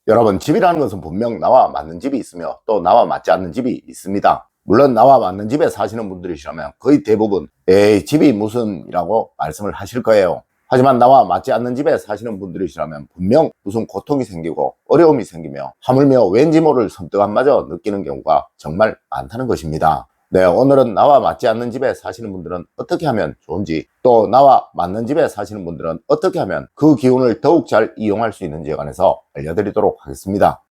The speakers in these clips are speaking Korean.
여러분, 집이라는 것은 분명 나와 맞는 집이 있으며 또 나와 맞지 않는 집이 있습니다. 물론 나와 맞는 집에 사시는 분들이시라면 거의 대부분 에이 집이 무슨 이라고 말씀을 하실 거예요. 하지만 나와 맞지 않는 집에 사시는 분들이시라면 분명 무슨 고통이 생기고 어려움이 생기며 하물며 왠지 모를 섬뜩함마저 느끼는 경우가 정말 많다는 것입니다. 네, 오늘은 나와 맞지 않는 집에 사시는 분들은 어떻게 하면 좋은지, 또 나와 맞는 집에 사시는 분들은 어떻게 하면 그 기운을 더욱 잘 이용할 수 있는지에 관해서 알려드리도록 하겠습니다.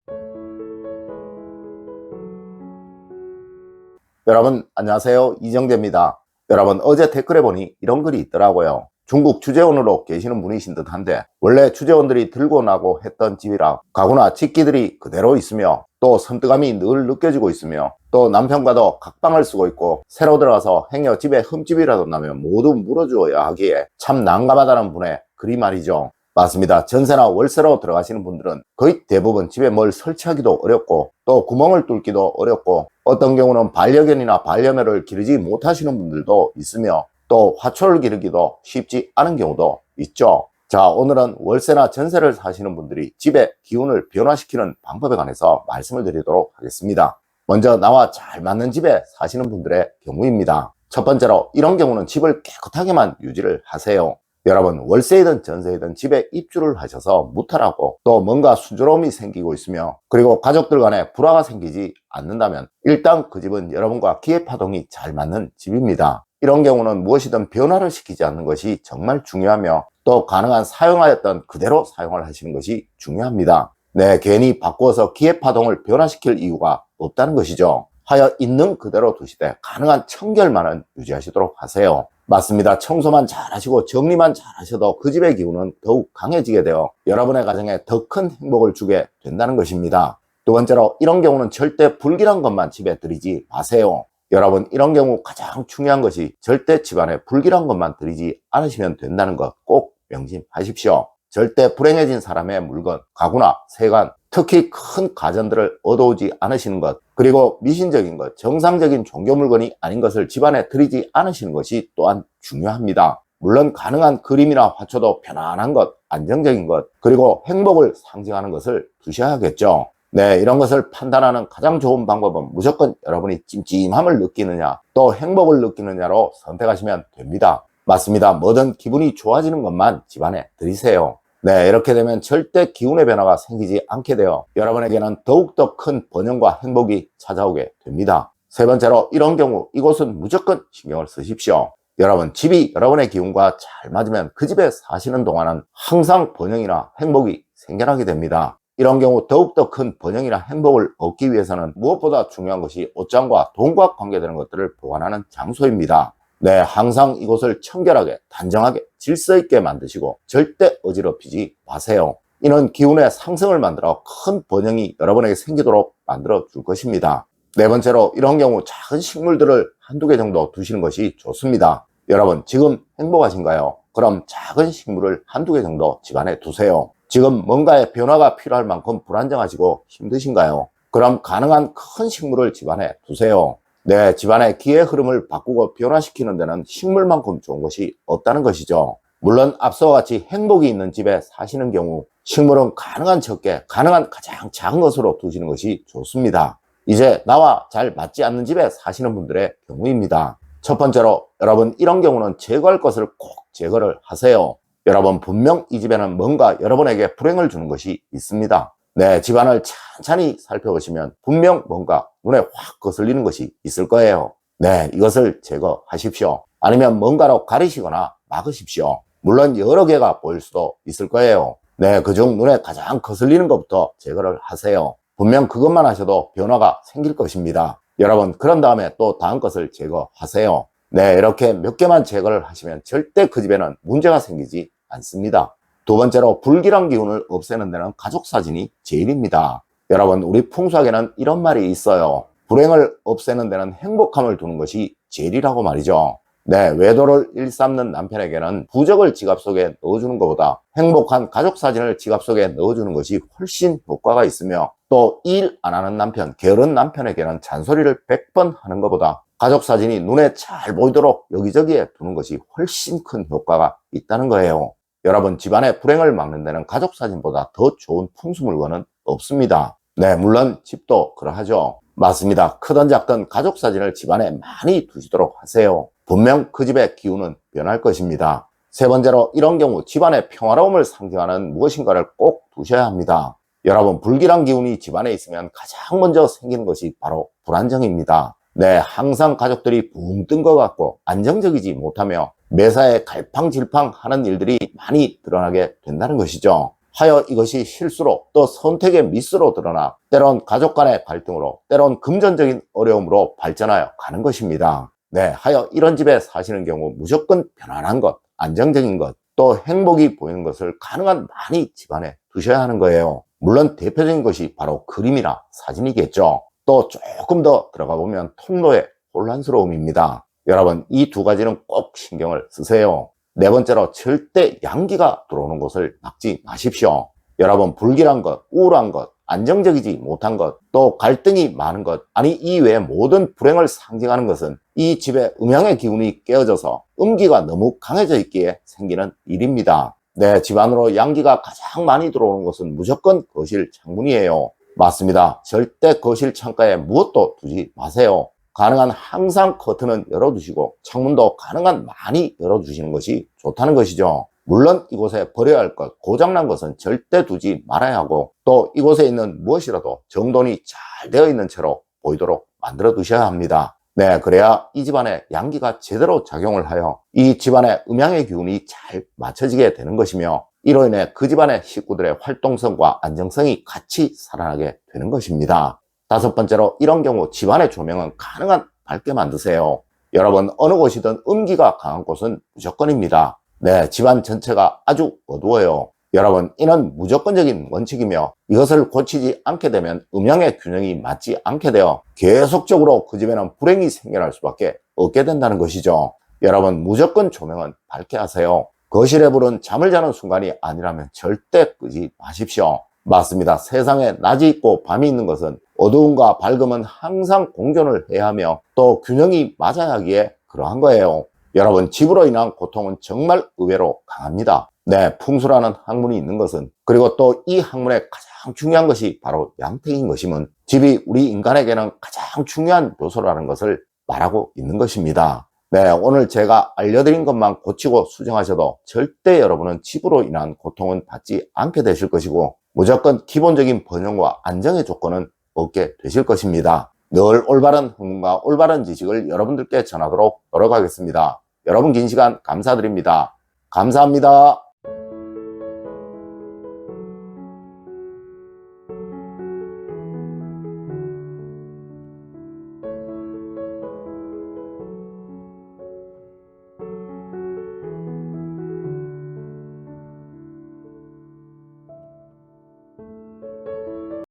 여러분 안녕하세요, 이정재입니다. 여러분, 어제 댓글에 보니 이런 글이 있더라고요. 중국 주재원으로 계시는 분이신 듯한데 원래 주재원들이 들고 나고 했던 집이라 가구나 집기들이 그대로 있으며 또 섬뜩함이 늘 느껴지고 있으며 또 남편과도 각방을 쓰고 있고 새로 들어가서 행여 집에 흠집이라도 나면 모두 물어주어야 하기에 참 난감하다는 분의 글이 말이죠. 맞습니다. 전세나 월세로 들어가시는 분들은 거의 대부분 집에 뭘 설치하기도 어렵고 또 구멍을 뚫기도 어렵고 어떤 경우는 반려견이나 반려묘를 기르지 못하시는 분들도 있으며 또 화초를 기르기도 쉽지 않은 경우도 있죠. 자, 오늘은 월세나 전세를 사시는 분들이 집의 기운을 변화시키는 방법에 관해서 말씀을 드리도록 하겠습니다. 먼저 나와 잘 맞는 집에 사시는 분들의 경우입니다. 첫 번째로, 이런 경우는 집을 깨끗하게만 유지를 하세요. 여러분, 월세이든 전세이든 집에 입주를 하셔서 무탈하고 또 뭔가 순조로움이 생기고 있으며 그리고 가족들 간에 불화가 생기지 않는다면 일단 그 집은 여러분과 기회파동이 잘 맞는 집입니다. 이런 경우는 무엇이든 변화를 시키지 않는 것이 정말 중요하며 또 가능한 사용하였던 그대로 사용을 하시는 것이 중요합니다. 네, 괜히 바꾸어서 기회파동을 변화시킬 이유가 없다는 것이죠. 하여 있는 그대로 두시되 가능한 청결만은 유지하시도록 하세요. 맞습니다. 청소만 잘 하시고 정리만 잘 하셔도 그 집의 기운은 더욱 강해지게 되어 여러분의 가정에 더 큰 행복을 주게 된다는 것입니다. 두 번째로, 이런 경우는 절대 불길한 것만 집에 들이지 마세요. 여러분, 이런 경우 가장 중요한 것이 절대 집안에 불길한 것만 들이지 않으시면 된다는 것 꼭 명심하십시오. 절대 불행해진 사람의 물건, 가구나 세관, 특히 큰 가전들을 얻어오지 않으시는 것, 그리고 미신적인 것, 정상적인 종교 물건이 아닌 것을 집안에 들이지 않으시는 것이 또한 중요합니다. 물론 가능한 그림이나 화초도 편안한 것, 안정적인 것, 그리고 행복을 상징하는 것을 두셔야겠죠. 네, 이런 것을 판단하는 가장 좋은 방법은 무조건 여러분이 찜찜함을 느끼느냐 또 행복을 느끼느냐로 선택하시면 됩니다. 맞습니다. 뭐든 기분이 좋아지는 것만 집안에 들이세요. 네, 이렇게 되면 절대 기운의 변화가 생기지 않게 되어 여러분에게는 더욱더 큰 번영과 행복이 찾아오게 됩니다. 세 번째로, 이런 경우 이곳은 무조건 신경을 쓰십시오. 여러분, 집이 여러분의 기운과 잘 맞으면 그 집에 사시는 동안은 항상 번영이나 행복이 생겨나게 됩니다. 이런 경우 더욱더 큰 번영이나 행복을 얻기 위해서는 무엇보다 중요한 것이 옷장과 돈과 관계되는 것들을 보관하는 장소입니다. 네, 항상 이곳을 청결하게, 단정하게, 질서 있게 만드시고 절대 어지럽히지 마세요. 이는 기운의 상승을 만들어 큰 번영이 여러분에게 생기도록 만들어 줄 것입니다. 네 번째로, 이런 경우 작은 식물들을 한두 개 정도 두시는 것이 좋습니다. 여러분, 지금 행복하신가요? 그럼 작은 식물을 한두 개 정도 집안에 두세요. 지금 뭔가의 변화가 필요할 만큼 불안정하시고 힘드신가요? 그럼 가능한 큰 식물을 집안에 두세요. 네, 집안의 기의 흐름을 바꾸고 변화시키는 데는 식물만큼 좋은 것이 없다는 것이죠. 물론 앞서와 같이 행복이 있는 집에 사시는 경우 식물은 가능한 적게, 가능한 가장 작은 것으로 두시는 것이 좋습니다. 이제 나와 잘 맞지 않는 집에 사시는 분들의 경우입니다. 첫 번째로, 여러분, 이런 경우는 제거할 것을 꼭 제거를 하세요. 여러분, 분명 이 집에는 뭔가 여러분에게 불행을 주는 것이 있습니다. 네, 집안을 찬찬히 살펴보시면 분명 뭔가 눈에 확 거슬리는 것이 있을 거예요. 네, 이것을 제거하십시오. 아니면 뭔가로 가리시거나 막으십시오. 물론 여러 개가 보일 수도 있을 거예요. 네, 그중 눈에 가장 거슬리는 것부터 제거를 하세요. 분명 그것만 하셔도 변화가 생길 것입니다. 여러분, 그런 다음에 또 다음 것을 제거하세요. 네, 이렇게 몇 개만 제거를 하시면 절대 그 집에는 문제가 생기지 않습니다. 두 번째로, 불길한 기운을 없애는 데는 가족 사진이 제일입니다. 여러분, 우리 풍수학에는 이런 말이 있어요. 불행을 없애는 데는 행복함을 두는 것이 제일이라고 말이죠. 네, 외도를 일삼는 남편에게는 부적을 지갑 속에 넣어주는 것보다 행복한 가족 사진을 지갑 속에 넣어주는 것이 훨씬 효과가 있으며 또 일 안 하는 남편, 게으른 남편에게는 잔소리를 100번 하는 것보다 가족 사진이 눈에 잘 보이도록 여기저기에 두는 것이 훨씬 큰 효과가 있다는 거예요. 여러분, 집안의 불행을 막는 데는 가족 사진보다 더 좋은 풍수 물건은 없습니다. 네, 물론 집도 그러하죠. 맞습니다. 크든 작든 가족 사진을 집안에 많이 두시도록 하세요. 분명 그 집의 기운은 변할 것입니다. 세 번째로, 이런 경우 집안의 평화로움을 상징하는 무엇인가를 꼭 두셔야 합니다. 여러분, 불길한 기운이 집안에 있으면 가장 먼저 생기는 것이 바로 불안정입니다. 네, 항상 가족들이 붕 뜬 것 같고 안정적이지 못하며 매사에 갈팡질팡 하는 일들이 많이 드러나게 된다는 것이죠. 하여 이것이 실수로, 또 선택의 미스로 드러나 때론 가족 간의 갈등으로, 때론 금전적인 어려움으로 발전하여 가는 것입니다. 네, 하여 이런 집에 사시는 경우 무조건 편안한 것, 안정적인 것, 또 행복이 보이는 것을 가능한 많이 집안에 두셔야 하는 거예요. 물론 대표적인 것이 바로 그림이나 사진이겠죠. 또 조금 더 들어가 보면 통로의 혼란스러움입니다. 여러분, 이 두 가지는 꼭 신경을 쓰세요. 네 번째로, 절대 양기가 들어오는 곳을 막지 마십시오. 여러분, 불길한 것, 우울한 것, 안정적이지 못한 것, 또 갈등이 많은 것, 아니 이 외의 모든 불행을 상징하는 것은 이 집의 음양의 기운이 깨어져서 음기가 너무 강해져 있기에 생기는 일입니다. 네, 집 안으로 양기가 가장 많이 들어오는 곳은 무조건 거실 창문이에요. 맞습니다. 절대 거실 창가에 무엇도 두지 마세요. 가능한 항상 커튼은 열어두시고 창문도 가능한 많이 열어두시는 것이 좋다는 것이죠. 물론 이곳에 버려야 할 것, 고장난 것은 절대 두지 말아야 하고, 또 이곳에 있는 무엇이라도 정돈이 잘 되어 있는 채로 보이도록 만들어 두셔야 합니다. 네, 그래야 이 집안의 양기가 제대로 작용을 하여 이 집안의 음양의 기운이 잘 맞춰지게 되는 것이며, 이로 인해 그 집안의 식구들의 활동성과 안정성이 같이 살아나게 되는 것입니다. 다섯 번째로, 이런 경우 집안의 조명은 가능한 밝게 만드세요. 여러분, 어느 곳이든 음기가 강한 곳은 무조건입니다. 네, 집안 전체가 아주 어두워요. 여러분, 이는 무조건적인 원칙이며 이것을 고치지 않게 되면 음양의 균형이 맞지 않게 되어 계속적으로 그 집에는 불행이 생겨날 수밖에 없게 된다는 것이죠. 여러분, 무조건 조명은 밝게 하세요. 거실에 불은 잠을 자는 순간이 아니라면 절대 끄지 마십시오. 맞습니다. 세상에 낮이 있고 밤이 있는 것은 어두움과 밝음은 항상 공존을 해야 하며 또 균형이 맞아야 하기에 그러한 거예요. 여러분, 집으로 인한 고통은 정말 의외로 강합니다. 네, 풍수라는 학문이 있는 것은, 그리고 또 이 학문의 가장 중요한 것이 바로 양택인 것임은 집이 우리 인간에게는 가장 중요한 요소라는 것을 말하고 있는 것입니다. 네, 오늘 제가 알려드린 것만 고치고 수정하셔도 절대 여러분은 집으로 인한 고통은 받지 않게 되실 것이고 무조건 기본적인 번영과 안정의 조건은 얻게 되실 것입니다. 늘 올바른 학문과 올바른 지식을 여러분들께 전하도록 노력하겠습니다. 여러분 긴 시간 감사드립니다. 감사합니다.